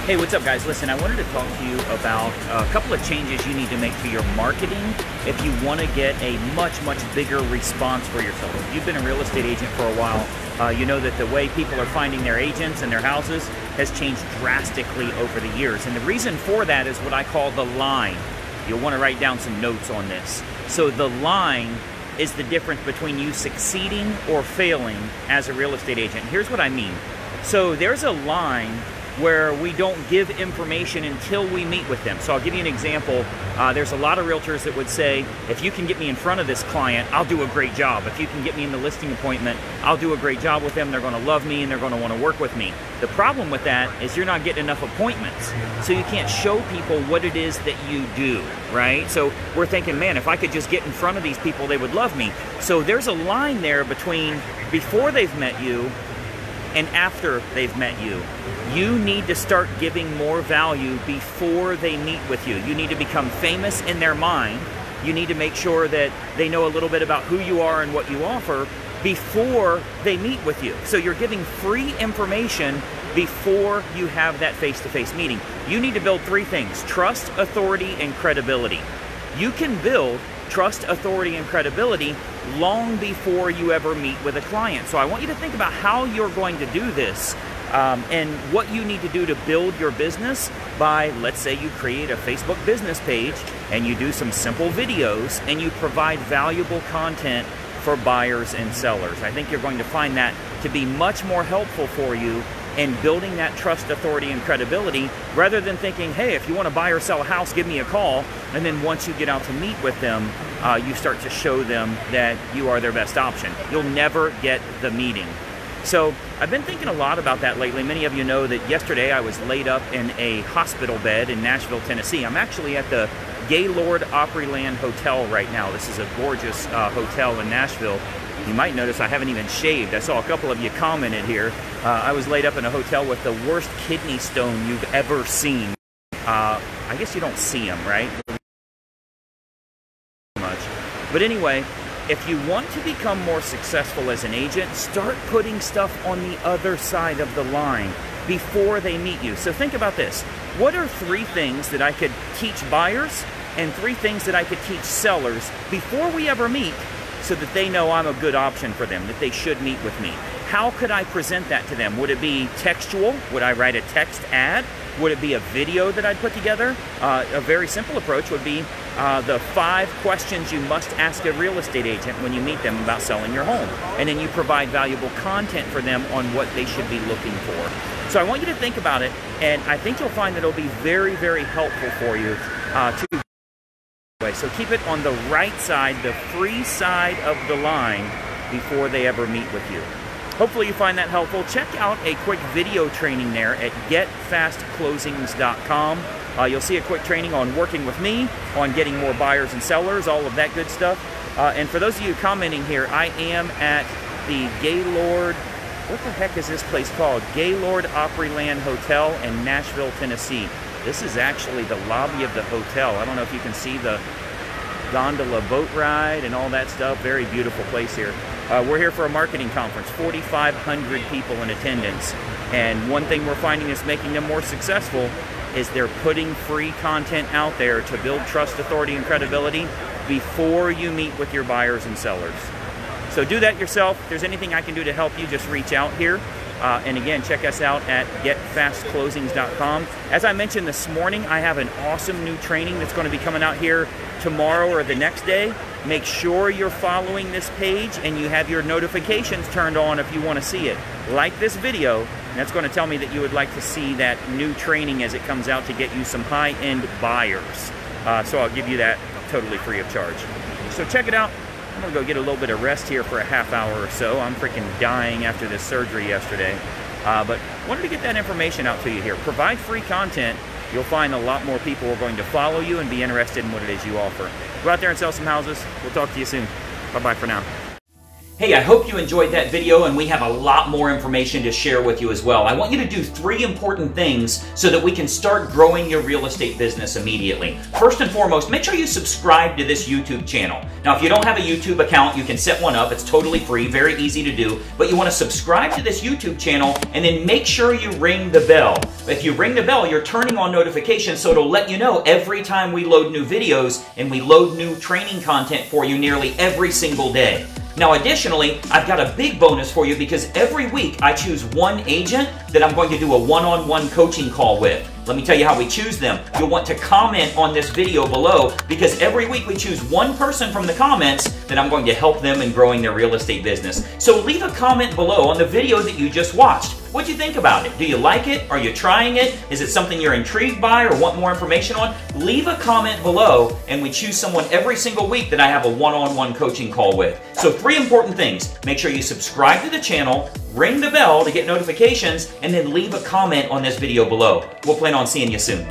Hey, what's up guys? Listen, I wanted to talk to you about a couple of changes you need to make to your marketing if you want to get a much bigger response for yourself. If you've been a real estate agent for a while, you know that the way people are finding their agents and their houses has changed drastically over the years. And the reason for that is what I call the line. You'll want to write down some notes on this. So the line is the difference between you succeeding or failing as a real estate agent. Here's what I mean. So there's a line where we don't give information until we meet with them. So I'll give you an example. There's a lot of realtors that would say, if you can get me in front of this client, I'll do a great job. If you can get me in the listing appointment, I'll do a great job with them. They're gonna love me and they're gonna wanna work with me. The problem with that is you're not getting enough appointments. So you can't show people what it is that you do, right? So we're thinking, man, if I could just get in front of these people, they would love me. So there's a line there between before they've met you and after they've met you. You need to start giving more value before they meet with you. You need to become famous in their mind. You need to make sure that they know a little bit about who you are and what you offer before they meet with you. So you're giving free information before you have that face-to-face meeting. You need to build three things: trust, authority, and credibility. You can build trust, authority, and credibility long before you ever meet with a client. So I want you to think about how you're going to do this and what you need to do to build your business by, let's say you create a Facebook business page and you do some simple videos and you provide valuable content for buyers and sellers. I think you're going to find that to be much more helpful for you in building that trust, authority, and credibility, rather than thinking, hey, if you want to buy or sell a house, give me a call. And then once you get out to meet with them, you start to show them that you are their best option. You'll never get the meeting. So I've been thinking a lot about that lately. Many of you know that yesterday I was laid up in a hospital bed in Nashville, Tennessee. I'm actually at the Gaylord Opryland Hotel right now. This is a gorgeous hotel in Nashville. You might notice I haven't even shaved. I saw a couple of you commented here. I was laid up in a hotel with the worst kidney stone you've ever seen. I guess you don't see them, right? Much. But anyway, if you want to become more successful as an agent, start putting stuff on the other side of the line before they meet you. So think about this. What are three things that I could teach buyers and three things that I could teach sellers before we ever meet, so that they know I'm a good option for them, that they should meet with me? How could I present that to them? Would it be textual? Would I write a text ad? Would it be a video that I'd put together? A very simple approach would be the 5 questions you must ask a real estate agent when you meet them about selling your home. And then you provide valuable content for them on what they should be looking for. So I want you to think about it, and I think you'll find that it'll be very helpful for you to. So keep it on the right side, the free side of the line, before they ever meet with you. Hopefully you find that helpful. Check out a quick video training there at getfastclosings.com. You'll see a quick training on working with me, on getting more buyers and sellers, all of that good stuff. And for those of you commenting here, I am at the Gaylord, what the heck is this place called? Gaylord Opryland Hotel in Nashville, Tennessee. This is actually the lobby of the hotel. I don't know if you can see the gondola boat ride and all that stuff. Very beautiful place here. We're here for a marketing conference, 4,500 people in attendance. And one thing we're finding is making them more successful is they're putting free content out there to build trust, authority, and credibility before you meet with your buyers and sellers. So do that yourself. If there's anything I can do to help you, just reach out here. And again, check us out at getfastclosings.com. As I mentioned this morning, I have an awesome new training that's going to be coming out here tomorrow or the next day. Make sure you're following this page and you have your notifications turned on if you want to see it. Like this video, and that's going to tell me that you would like to see that new training as it comes out to get you some high-end buyers. So I'll give you that totally free of charge. So check it out. I'm gonna go get a little bit of rest here for a half hour or so. I'm freaking dying after this surgery yesterday. But wanted to get that information out to you here. Provide free content. You'll find a lot more people are going to follow you and be interested in what it is you offer. Go out there and sell some houses. We'll talk to you soon. Bye-bye for now. Hey, I hope you enjoyed that video, and we have a lot more information to share with you as well. I want you to do 3 important things so that we can start growing your real estate business immediately. First and foremost, make sure you subscribe to this YouTube channel. Now, if you don't have a YouTube account, you can set one up. It's totally free, very easy to do. But you want to subscribe to this YouTube channel and then make sure you ring the bell. If you ring the bell, you're turning on notifications, so it'll let you know every time we load new videos, and we load new training content for you nearly every single day. Now, additionally, I've got a big bonus for you, because every week I choose one agent that I'm going to do a one-on-one coaching call with. Let me tell you how we choose them. You'll want to comment on this video below, because every week we choose one person from the comments that I'm going to help them in growing their real estate business. So leave a comment below on the video that you just watched. What'd you think about it? Do you like it? Are you trying it? Is it something you're intrigued by or want more information on? Leave a comment below, and we choose someone every single week that I have a one-on-one coaching call with. So 3 important things. Make sure you subscribe to the channel, ring the bell to get notifications, and then leave a comment on this video below. We'll plan on seeing you soon.